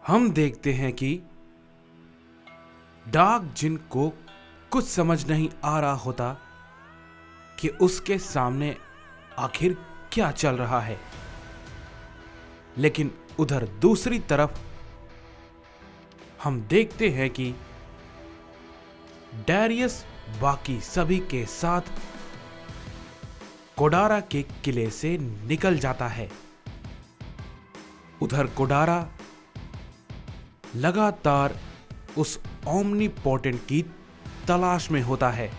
हम देखते हैं कि डार्क जिन को कुछ समझ नहीं आ रहा होता कि उसके सामने आखिर क्या चल रहा है, लेकिन उधर दूसरी तरफ हम देखते हैं कि डैरियस बाकी सभी के साथ कोडारा के किले से निकल जाता है। उधर कोडारा लगातार उस ओमनीपोटेंट की तलाश में होता है,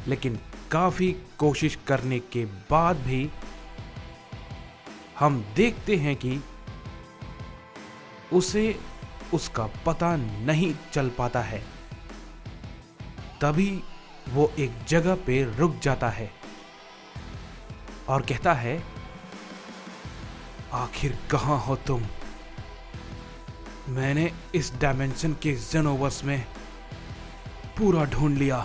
लेकिन काफी कोशिश करने के बाद भी हम देखते हैं कि उसे उसका पता नहीं चल पाता है। तभी वो एक जगह पे रुक जाता है और कहता है, आखिर कहां हो तुम? मैंने इस डायमेंशन के जेनोवर्स में पूरा ढूंढ लिया,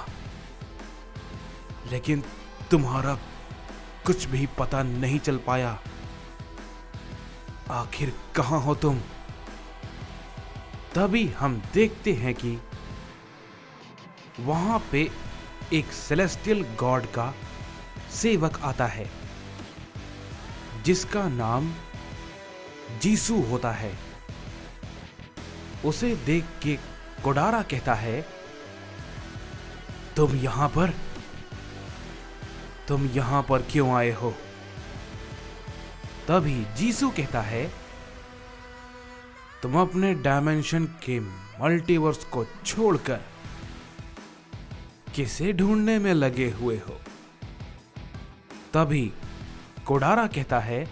लेकिन तुम्हारा कुछ भी पता नहीं चल पाया। आखिर कहां हो तुम? तभी हम देखते हैं कि वहां पे एक सेलेस्टियल गॉड का सेवक आता है जिसका नाम जीसू होता है। उसे देख के कोडारा कहता है, तुम यहां पर क्यों आए हो? तभी जीसू कहता है, तुम अपने डायमेंशन के मल्टीवर्स को छोड़कर किसे ढूंढने में लगे हुए हो? तभी कोडारा कहता है,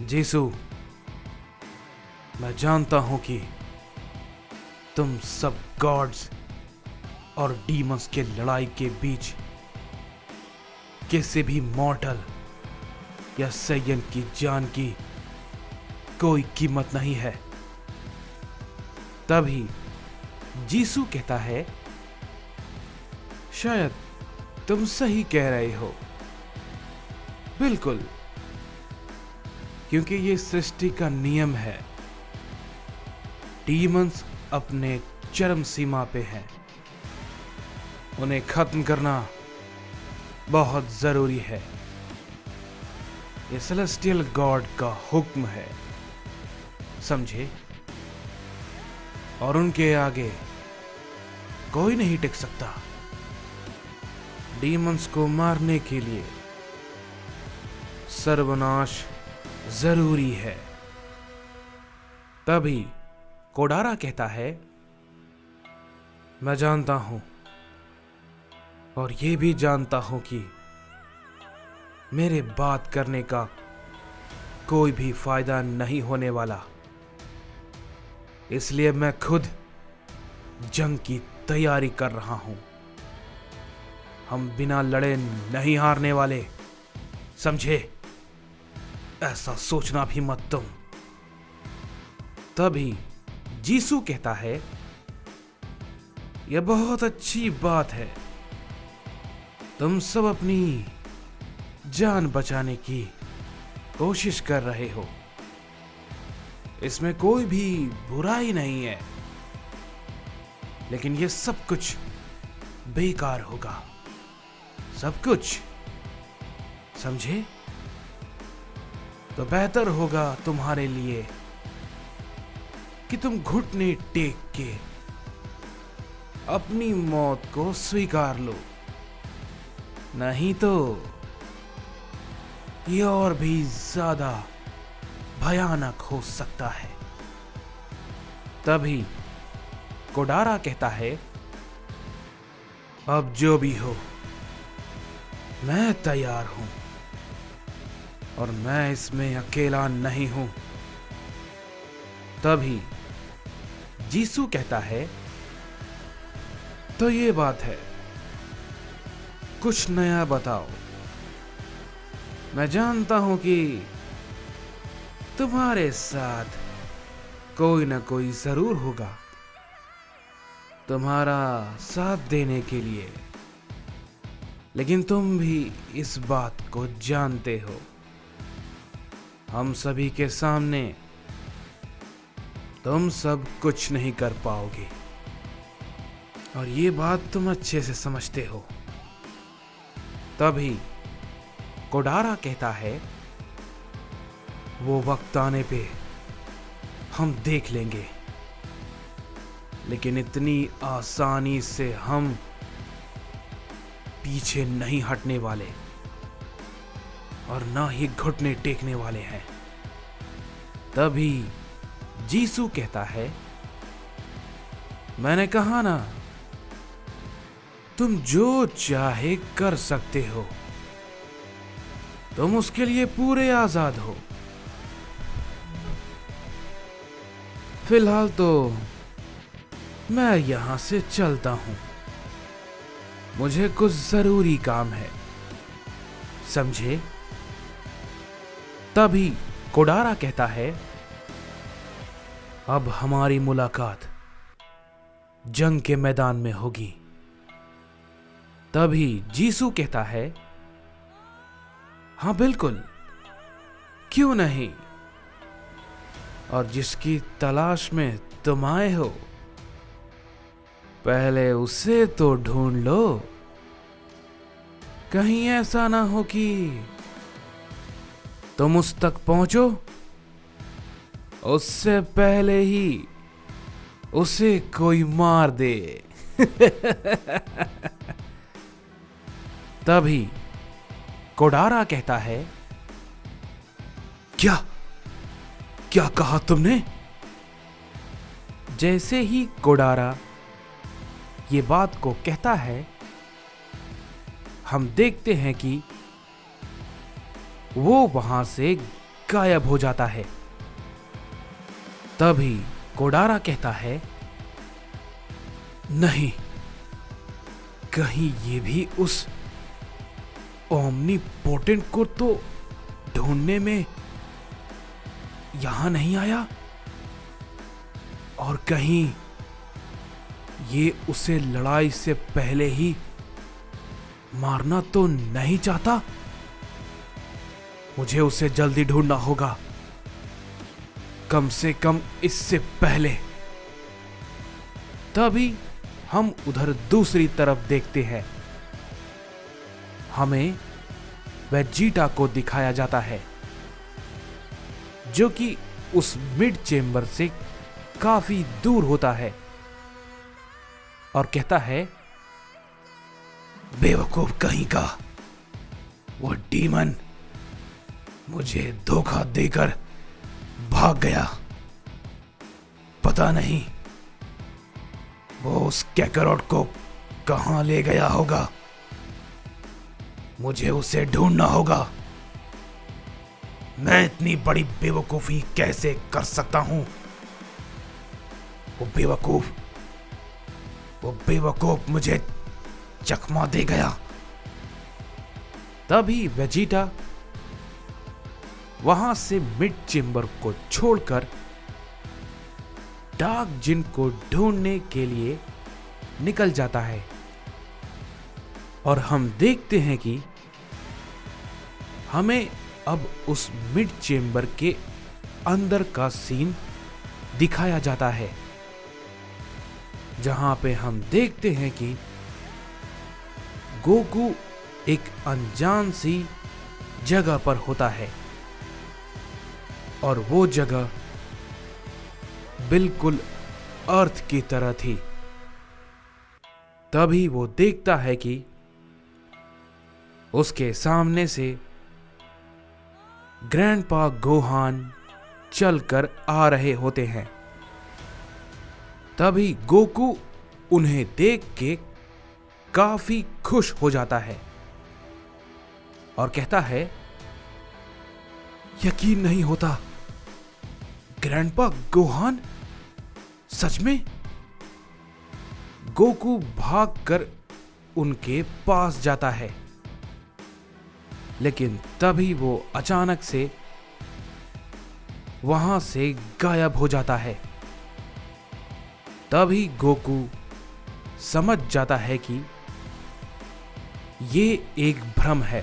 जीसू, मैं जानता हूं कि तुम सब गॉड्स और डीमंस के लड़ाई के बीच किसी भी मॉर्टल या सैयन की जान की कोई कीमत नहीं है। तभी जीसू कहता है, शायद तुम सही कह रहे हो, बिल्कुल, क्योंकि ये सृष्टि का नियम है। डीमंस अपने चरम सीमा पे हैं, उन्हें खत्म करना बहुत जरूरी है। ये सेलेस्टियल गॉड का हुक्म है, समझे? और उनके आगे कोई नहीं टिक सकता। डीमंस को मारने के लिए सर्वनाश जरूरी है। तभी कोडारा कहता है, मैं जानता हूं और ये भी जानता हूं कि मेरे बात करने का कोई भी फायदा नहीं होने वाला, इसलिए मैं खुद जंग की तैयारी कर रहा हूं। हम बिना लड़े नहीं हारने वाले, समझे? ऐसा सोचना भी मत तुम। तभी जीसू कहता है, यह बहुत अच्छी बात है, तुम सब अपनी जान बचाने की कोशिश कर रहे हो, इसमें कोई भी बुराई नहीं है, लेकिन यह सब कुछ बेकार होगा, सब कुछ, समझे? तो बेहतर होगा तुम्हारे लिए कि तुम घुटने टेक के अपनी मौत को स्वीकार लो, नहीं तो ये और भी ज्यादा भयानक हो सकता है। तभी कोडारा कहता है, अब जो भी हो, मैं तैयार हूं और मैं इसमें अकेला नहीं हूं। तभी जीसू कहता है, तो ये बात है, कुछ नया बताओ। मैं जानता हूं कि तुम्हारे साथ कोई ना कोई जरूर होगा तुम्हारा साथ देने के लिए, लेकिन तुम भी इस बात को जानते हो, हम सभी के सामने तुम सब कुछ नहीं कर पाओगे, और ये बात तुम अच्छे से समझते हो। तभी कोडारा कहता है, वो वक्त आने पे हम देख लेंगे, लेकिन इतनी आसानी से हम पीछे नहीं हटने वाले और ना ही घुटने टेकने वाले हैं। तभी जीसू कहता है, मैंने कहा ना, तुम जो चाहे कर सकते हो, तुम उसके लिए पूरे आजाद हो। फिलहाल तो मैं यहां से चलता हूं, मुझे कुछ जरूरी काम है, समझे? तभी कोडारा कहता है, अब हमारी मुलाकात जंग के मैदान में होगी। तभी जीसू कहता है, हाँ बिल्कुल, क्यों नहीं, और जिसकी तलाश में तुम आए हो, पहले उसे तो ढूंढ लो। कहीं ऐसा ना हो कि तुम उस तक पहुंचो, उससे पहले ही उसे कोई मार दे। तभी कोडारा कहता है, क्या क्या कहा तुमने? जैसे ही कोडारा ये बात को कहता है, हम देखते हैं कि वो वहां से गायब हो जाता है। तभी कोडारा कहता है, नहीं, कहीं ये भी उस ओमनीपोटेंट को तो ढूंढने में यहां नहीं आया, और कहीं ये उसे लड़ाई से पहले ही मारना तो नहीं चाहता। मुझे उसे जल्दी ढूंढना होगा, कम से कम इससे पहले। तभी हम उधर दूसरी तरफ देखते हैं, हमें वेजिटा को दिखाया जाता है, जो कि उस मिड चेंबर से काफी दूर होता है, और कहता है, बेवकूफ कहीं का, वो डीमन मुझे धोखा देकर भाग गया। पता नहीं वो उस कैकरोट को कहां ले गया होगा, मुझे उसे ढूंढना होगा। मैं इतनी बड़ी बेवकूफी कैसे कर सकता हूं? वो बेवकूफ मुझे चकमा दे गया। तभी वेजिटा वहां से मिड चेंबर को छोड़कर डार्क जिन को ढूंढने के लिए निकल जाता है, और हम देखते हैं कि हमें अब उस मिड चेंबर के अंदर का सीन दिखाया जाता है, जहां पे हम देखते हैं कि गोकू एक अनजान सी जगह पर होता है, और वो जगह बिल्कुल अर्थ की तरह थी। तभी वो देखता है कि उसके सामने से ग्रैंडपा गोहान चलकर आ रहे होते हैं। तभी गोकू उन्हें देख के काफी खुश हो जाता है और कहता है, यकीन नहीं होता, ग्रैंडपा गोहान सच में? गोकू भागकर उनके पास जाता है, लेकिन तभी वो अचानक से वहां से गायब हो जाता है। तभी गोकू समझ जाता है कि ये एक भ्रम है।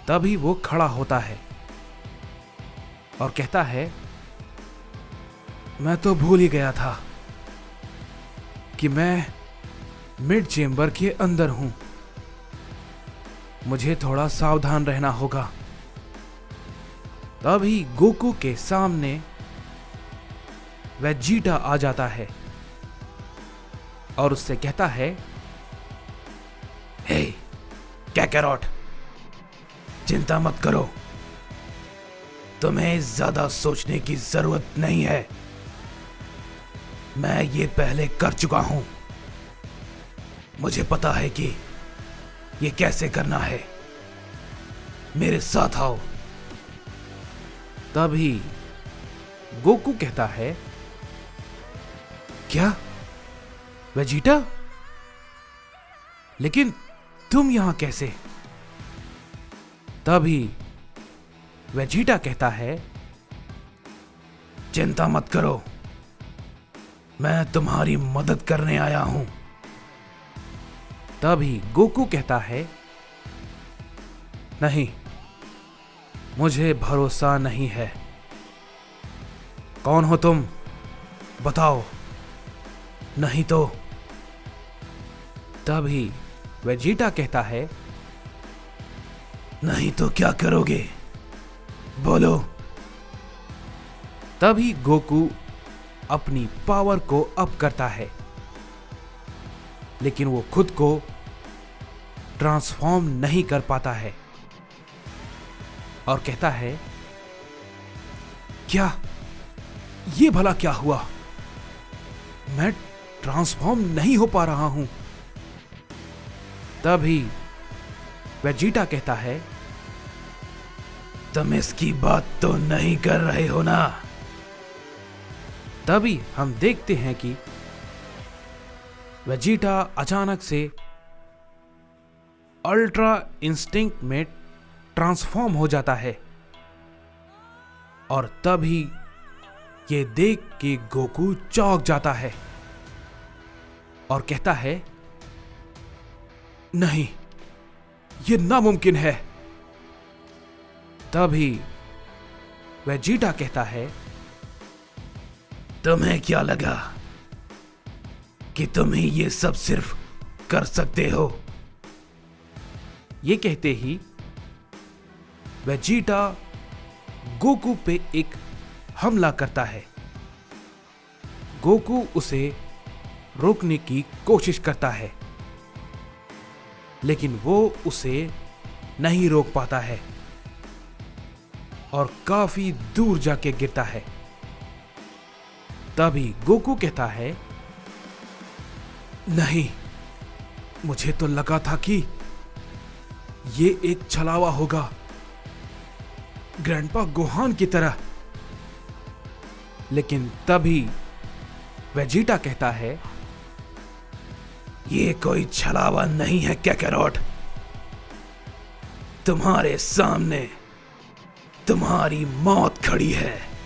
तभी वो खड़ा होता है और कहता है, मैं तो भूल ही गया था कि मैं मिड चेम्बर के अंदर हूं। मुझे थोड़ा सावधान रहना होगा। तभी गोकू के सामने वेजिटा आ जाता है और उससे कहता है, हे कैकैरॉट, चिंता मत करो, तुम्हें ज्यादा सोचने की जरूरत नहीं है। मैं ये पहले कर चुका हूं। मुझे पता है कि ये कैसे करना है। मेरे साथ आओ। तभी गोकू कहता है, क्या वेजिटा? लेकिन तुम यहां कैसे? तभी वेजिटा कहता है, चिंता मत करो, मैं तुम्हारी मदद करने आया हूं। तभी गोकू कहता है, नहीं, मुझे भरोसा नहीं है। कौन हो तुम? बताओ, नहीं तो। तभी वेजिटा कहता है, नहीं तो क्या करोगे? बोलो। तभी गोकू अपनी पावर को अप करता है, लेकिन वो खुद को ट्रांसफॉर्म नहीं कर पाता है और कहता है, क्या ये भला क्या हुआ? मैं ट्रांसफॉर्म नहीं हो पा रहा हूं। तभी वेजिटा कहता है, तुम इसकी बात तो नहीं कर रहे हो ना? तभी हम देखते हैं कि वेजिटा अचानक से अल्ट्रा इंस्टिंक्ट में ट्रांसफॉर्म हो जाता है और तभी ये देख के गोकू चौंक जाता है और कहता है, नहीं, ये नामुमकिन है। तभी वेजिटा कहता है, तुम्हें क्या लगा कि तुम ही ये सब सिर्फ कर सकते हो? ये कहते ही वेजिटा गोकू पे एक हमला करता है। गोकू उसे रोकने की कोशिश करता है, लेकिन वो उसे नहीं रोक पाता है और काफी दूर जाके गिरता है। तभी गोकू कहता है, नहीं, मुझे तो लगा था कि ये एक छलावा होगा, ग्रैंडपा गोहान की तरह। लेकिन तभी वेजिटा कहता है, ये कोई छलावा नहीं है कैकैरॉट, तुम्हारे सामने तुम्हारी मौत खड़ी है।